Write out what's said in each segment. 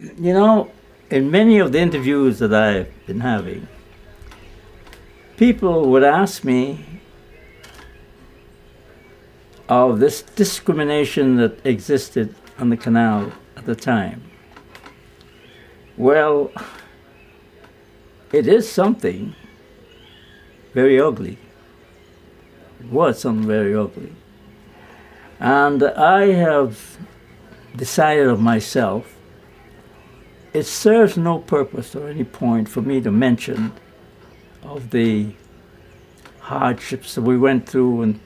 You know, in many of the interviews that I've been having, people would ask me of this discrimination that existed on the canal at the time. Well, it is something very ugly. It was something very ugly. And I have decided of myself, it serves no purpose or any point for me to mention of the hardships that we went through and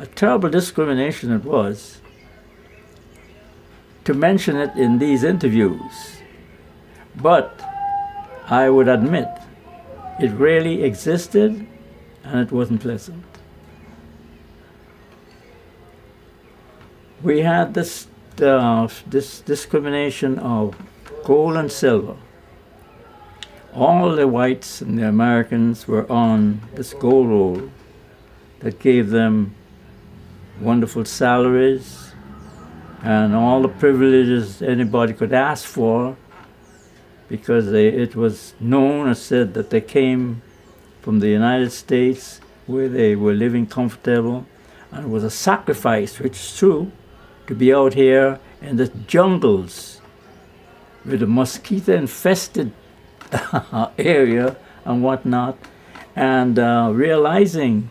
a terrible discrimination it was to mention it in these interviews. But I would admit it really existed and it wasn't pleasant. We had this discrimination of gold and silver. All the whites and the Americans were on this gold roll that gave them wonderful salaries and all the privileges anybody could ask for, because it was known or said that they came from the United States where they were living comfortable, and it was a sacrifice, which is true, to be out here in the jungles with a mosquito-infested area and whatnot, and realizing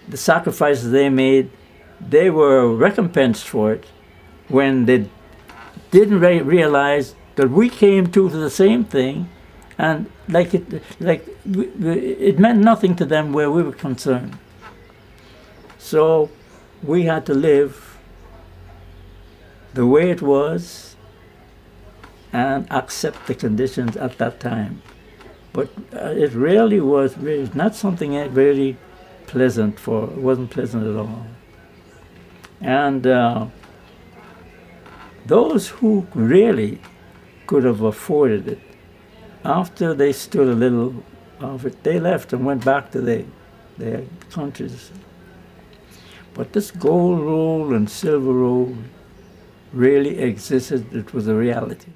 the sacrifices they made, they were recompensed for it when they didn't realize that we came to the same thing, and it meant nothing to them where we were concerned. So we had to live the way it was and accept the conditions at that time. But it really was not something very pleasant it wasn't pleasant at all. And those who really could have afforded it, after they stood a little of it, they left and went back to their countries. But this gold roll and silver roll really existed. It was a reality.